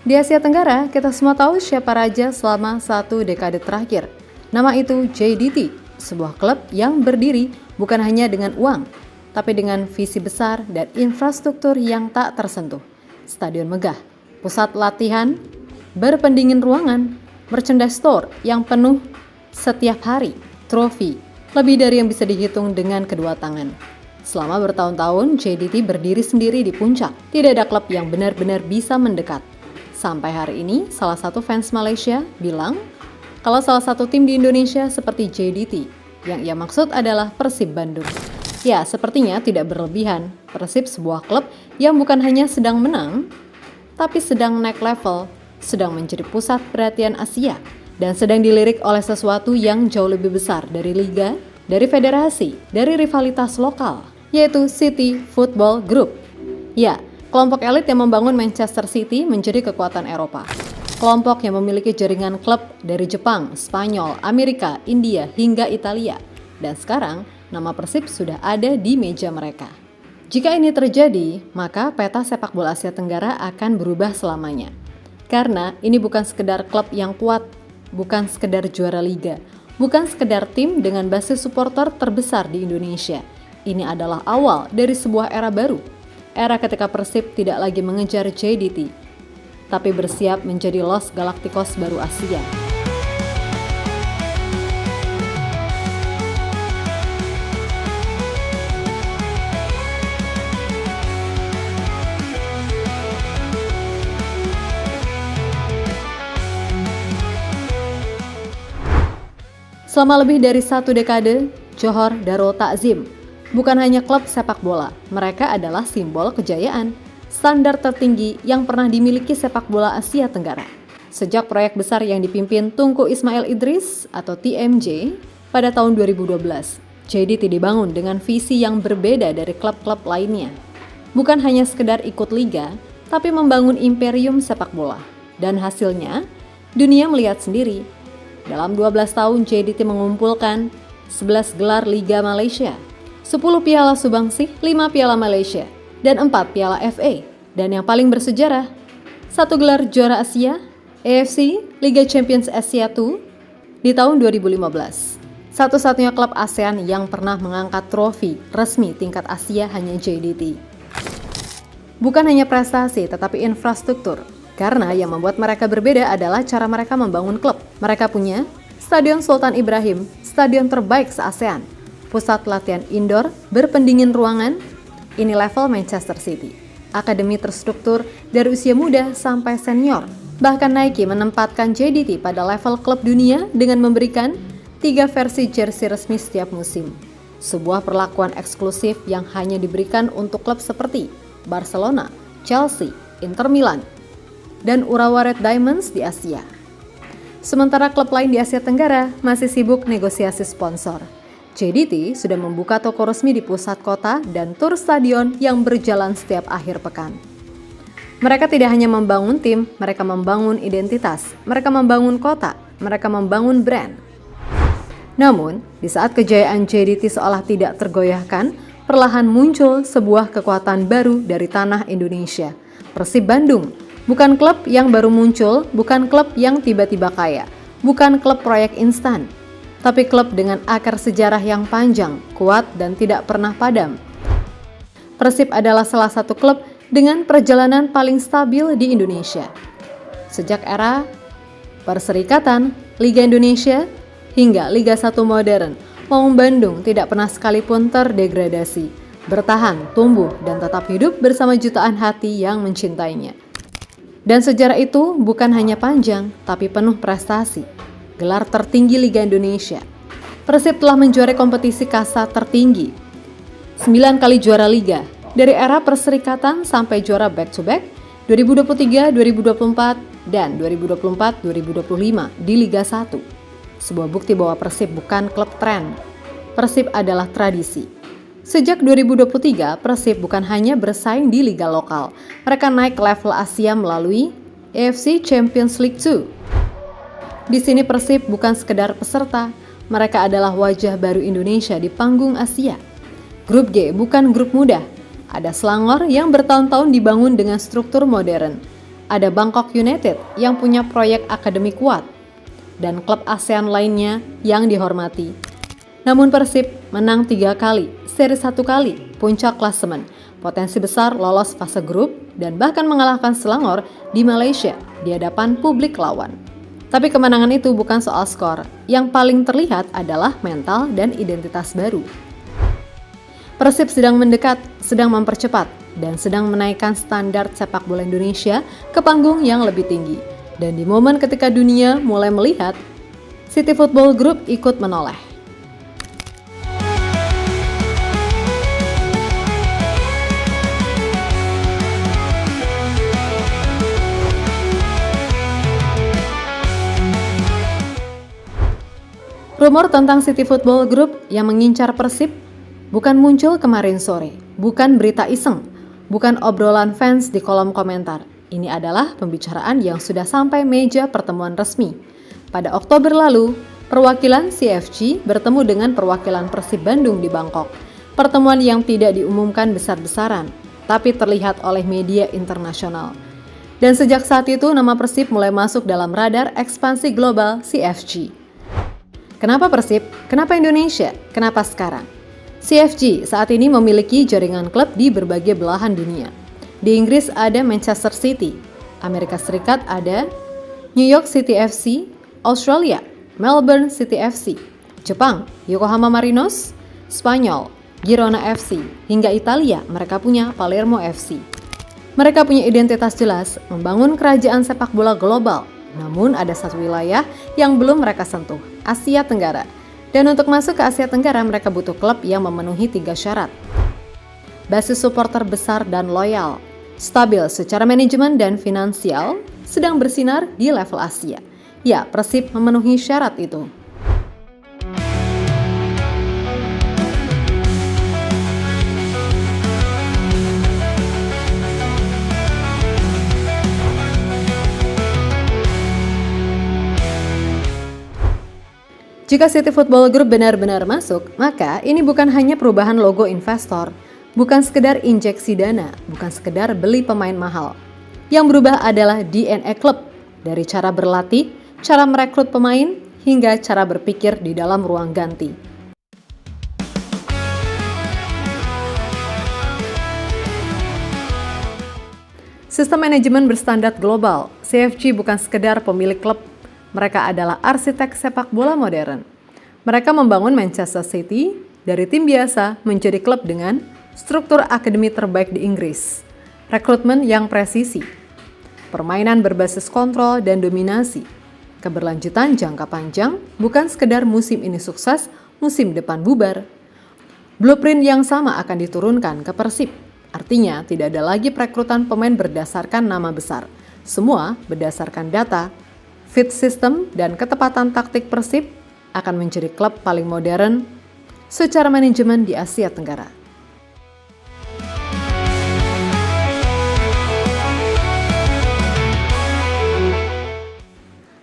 Di Asia Tenggara, kita semua tahu siapa raja selama 1 dekade terakhir. Nama itu JDT, sebuah klub yang berdiri bukan hanya dengan uang, tapi dengan visi besar dan infrastruktur yang tak tersentuh. Stadion megah, pusat latihan, berpendingin ruangan, merchandise store yang penuh setiap hari, trofi, lebih dari yang bisa dihitung dengan kedua tangan. Selama bertahun-tahun, JDT berdiri sendiri di puncak. Tidak ada klub yang benar-benar bisa mendekat. Sampai hari ini, salah satu fans Malaysia bilang kalau salah satu tim di Indonesia seperti JDT, yang ia maksud adalah Persib Bandung. Ya, sepertinya tidak berlebihan. Persib sebuah klub yang bukan hanya sedang menang, tapi sedang naik level, sedang menjadi pusat perhatian Asia, dan sedang dilirik oleh sesuatu yang jauh lebih besar dari liga, dari federasi, dari rivalitas lokal, yaitu City Football Group. Ya, kelompok elit yang membangun Manchester City menjadi kekuatan Eropa. Kelompok yang memiliki jaringan klub dari Jepang, Spanyol, Amerika, India, hingga Italia. Dan sekarang, nama Persib sudah ada di meja mereka. Jika ini terjadi, maka peta sepak bola Asia Tenggara akan berubah selamanya. Karena ini bukan sekedar klub yang kuat, bukan sekedar juara liga, bukan sekedar tim dengan basis supporter terbesar di Indonesia. Ini adalah awal dari sebuah era baru. Era ketika Persib tidak lagi mengejar JDT, tapi bersiap menjadi Los Galacticos baru Asia. Selama lebih dari 1 dekade, Johor Darul Takzim bukan hanya klub sepak bola, mereka adalah simbol kejayaan, standar tertinggi yang pernah dimiliki sepak bola Asia Tenggara. Sejak proyek besar yang dipimpin Tunku Ismail Idris atau TMJ pada tahun 2012, JDT dibangun dengan visi yang berbeda dari klub-klub lainnya. Bukan hanya sekedar ikut liga, tapi membangun imperium sepak bola. Dan hasilnya, dunia melihat sendiri. Dalam 12 tahun JDT mengumpulkan 11 gelar Liga Malaysia, 10 piala Subangsih, 5 piala Malaysia, dan 4 piala FA. Dan yang paling bersejarah, 1 gelar juara Asia, AFC Liga Champions Asia 2 di tahun 2015. Satu-satunya klub ASEAN yang pernah mengangkat trofi resmi tingkat Asia hanya JDT. Bukan hanya prestasi, tetapi infrastruktur. Karena yang membuat mereka berbeda adalah cara mereka membangun klub. Mereka punya Stadion Sultan Ibrahim, stadion terbaik se-ASEAN, pusat latihan indoor, berpendingin ruangan, ini level Manchester City. Akademi terstruktur dari usia muda sampai senior. Bahkan Nike menempatkan JDT pada level klub dunia dengan memberikan 3 versi jersey resmi setiap musim. Sebuah perlakuan eksklusif yang hanya diberikan untuk klub seperti Barcelona, Chelsea, Inter Milan, dan Urawa Red Diamonds di Asia. Sementara klub lain di Asia Tenggara masih sibuk negosiasi sponsor. JDT sudah membuka toko resmi di pusat kota dan tur stadion yang berjalan setiap akhir pekan. Mereka tidak hanya membangun tim, mereka membangun identitas, mereka membangun kota, mereka membangun brand. Namun, di saat kejayaan JDT seolah tidak tergoyahkan, perlahan muncul sebuah kekuatan baru dari tanah Indonesia, Persib Bandung. Bukan klub yang baru muncul, bukan klub yang tiba-tiba kaya, bukan klub proyek instan, tapi klub dengan akar sejarah yang panjang, kuat, dan tidak pernah padam. Persib adalah salah satu klub dengan perjalanan paling stabil di Indonesia. Sejak era Perserikatan, Liga Indonesia, hingga Liga 1 modern, Maung Bandung tidak pernah sekalipun terdegradasi, bertahan, tumbuh, dan tetap hidup bersama jutaan hati yang mencintainya. Dan sejarah itu bukan hanya panjang, tapi penuh prestasi. Gelar tertinggi Liga Indonesia. Persib telah menjuarai kompetisi kasta tertinggi. 9 kali juara Liga, dari era Perserikatan sampai juara back-to-back 2023, 2024, dan 2024-2025 di Liga 1. Sebuah bukti bahwa Persib bukan klub tren. Persib adalah tradisi. Sejak 2023, Persib bukan hanya bersaing di liga lokal. Mereka naik level Asia melalui AFC Champions League 2. Di sini Persib bukan sekedar peserta, mereka adalah wajah baru Indonesia di panggung Asia. Grup G bukan grup mudah. Ada Selangor yang bertahun-tahun dibangun dengan struktur modern. ada Bangkok United yang punya proyek akademi kuat, dan klub ASEAN lainnya yang dihormati. Namun Persib menang 3 kali, seri 1 kali, puncak klasemen, potensi besar lolos fase grup, dan bahkan mengalahkan Selangor di Malaysia di hadapan publik lawan. Tapi kemenangan itu bukan soal skor, yang paling terlihat adalah mental dan identitas baru. Persib sedang mendekat, sedang mempercepat, dan sedang menaikkan standar sepak bola Indonesia ke panggung yang lebih tinggi. Dan di momen ketika dunia mulai melihat, City Football Group ikut menoleh. Rumor tentang City Football Group yang mengincar Persib bukan muncul kemarin sore, bukan berita iseng, bukan obrolan fans di kolom komentar. Ini adalah pembicaraan yang sudah sampai meja pertemuan resmi. Pada Oktober lalu, perwakilan CFC bertemu dengan perwakilan Persib Bandung di Bangkok. Pertemuan yang tidak diumumkan besar-besaran, tapi terlihat oleh media internasional. Dan sejak saat itu nama Persib mulai masuk dalam radar ekspansi global CFC. Kenapa Persib? Kenapa Indonesia? Kenapa sekarang? CFG saat ini memiliki jaringan klub di berbagai belahan dunia. Di Inggris ada Manchester City, Amerika Serikat ada New York City FC, Australia, Melbourne City FC, Jepang, Yokohama Marinos, Spanyol, Girona FC, hingga Italia mereka punya Palermo FC. Mereka punya identitas jelas, membangun kerajaan sepak bola global. Namun ada satu wilayah yang belum mereka sentuh, Asia Tenggara. Dan untuk masuk ke Asia Tenggara mereka butuh klub yang memenuhi 3 syarat. Basis supporter besar dan loyal, stabil secara manajemen dan finansial, sedang bersinar di level Asia. Ya, Persib memenuhi syarat itu. Jika City Football Group benar-benar masuk, maka ini bukan hanya perubahan logo investor, bukan sekedar injeksi dana, bukan sekedar beli pemain mahal. Yang berubah adalah DNA klub, dari cara berlatih, cara merekrut pemain, hingga cara berpikir di dalam ruang ganti. Sistem manajemen berstandar global, CFG bukan sekedar pemilik klub. Mereka adalah arsitek sepak bola modern. Mereka membangun Manchester City dari tim biasa menjadi klub dengan struktur akademi terbaik di Inggris, rekrutmen yang presisi, permainan berbasis kontrol dan dominasi, keberlanjutan jangka panjang, bukan sekedar musim ini sukses, musim depan bubar. Blueprint yang sama akan diturunkan ke Persib. Artinya tidak ada lagi perekrutan pemain berdasarkan nama besar. Semua berdasarkan data, fit system, dan ketepatan taktik. Persib akan menjadi klub paling modern secara manajemen di Asia Tenggara.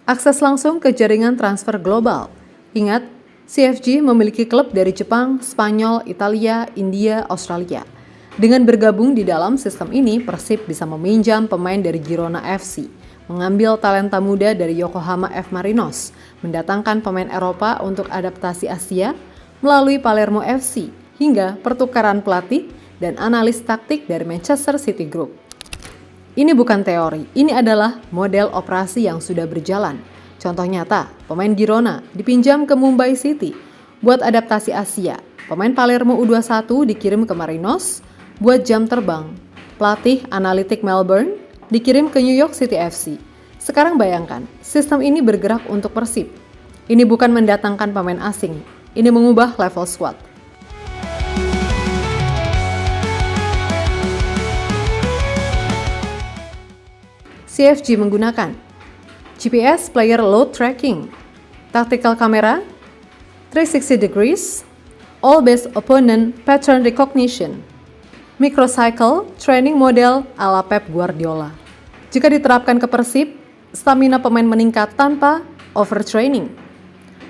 Akses langsung ke jaringan transfer global. Ingat, CFG memiliki klub dari Jepang, Spanyol, Italia, India, Australia. Dengan bergabung di dalam sistem ini, Persib bisa meminjam pemain dari Girona FC, mengambil talenta muda dari Yokohama F. Marinos, mendatangkan pemain Eropa untuk adaptasi Asia melalui Palermo FC, hingga pertukaran pelatih dan analis taktik dari Manchester City Group. Ini bukan teori, ini adalah model operasi yang sudah berjalan. Contoh nyata, pemain Girona dipinjam ke Mumbai City buat adaptasi Asia. Pemain Palermo U21 dikirim ke Marinos buat jam terbang. Pelatih analitik Melbourne dikirim ke New York City FC. Sekarang bayangkan, sistem ini bergerak untuk Persib. Ini bukan mendatangkan pemain asing, ini mengubah level squad. CFG menggunakan GPS player load tracking, tactical camera, 360 degrees, all-based opponent pattern recognition, microcycle training model ala Pep Guardiola. Jika diterapkan ke Persib, stamina pemain meningkat tanpa overtraining.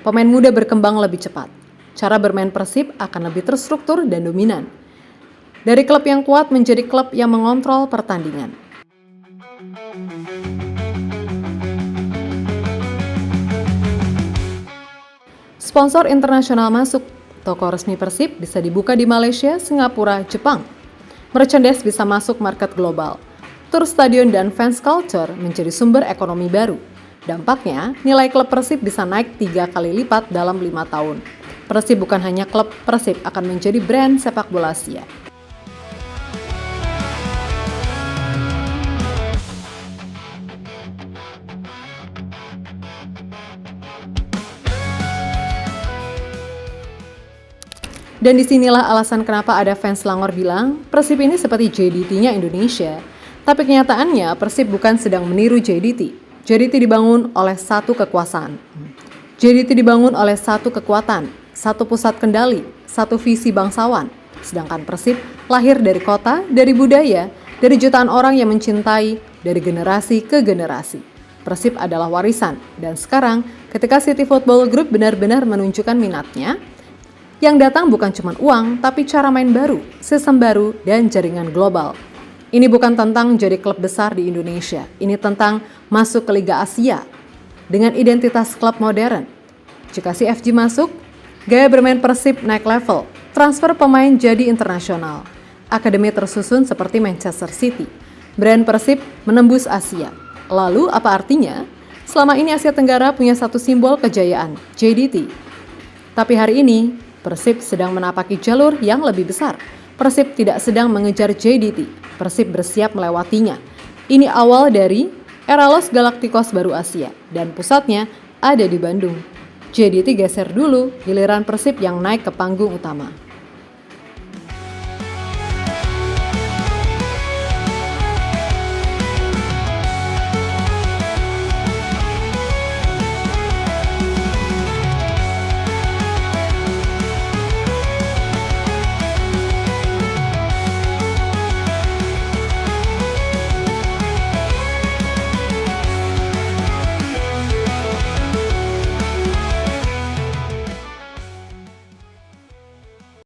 Pemain muda berkembang lebih cepat. Cara bermain Persib akan lebih terstruktur dan dominan. Dari klub yang kuat menjadi klub yang mengontrol pertandingan. Sponsor internasional masuk, toko resmi Persib bisa dibuka di Malaysia, Singapura, Jepang. Merchandise bisa masuk market global. Tur stadion dan fans culture menjadi sumber ekonomi baru. Dampaknya, nilai klub Persib bisa naik 3 kali lipat dalam 5 tahun. Persib bukan hanya klub, Persib akan menjadi brand sepak bola Asia. Dan disinilah alasan kenapa ada fans Selangor bilang, Persib ini seperti JDT-nya Indonesia. Tapi kenyataannya Persib bukan sedang meniru JDT. JDT dibangun oleh satu kekuasaan. JDT dibangun oleh satu kekuatan, satu pusat kendali, satu visi bangsawan. Sedangkan Persib lahir dari kota, dari budaya, dari jutaan orang yang mencintai, dari generasi ke generasi. Persib adalah warisan, dan sekarang ketika City Football Group benar-benar menunjukkan minatnya, yang datang bukan cuma uang, tapi cara main baru, sistem baru, dan jaringan global. Ini bukan tentang jadi klub besar di Indonesia, ini tentang masuk ke Liga Asia dengan identitas klub modern. Jika CFG masuk, gaya bermain Persib naik level, transfer pemain jadi internasional. Akademi tersusun seperti Manchester City. Brand Persib menembus Asia. Lalu apa artinya? Selama ini Asia Tenggara punya satu simbol kejayaan, JDT. Tapi hari ini, Persib sedang menapaki jalur yang lebih besar. Persib tidak sedang mengejar JDT. Persib bersiap melewatinya. Ini awal dari era Los Galacticos baru Asia dan pusatnya ada di Bandung. JDT geser dulu, giliran Persib yang naik ke panggung utama.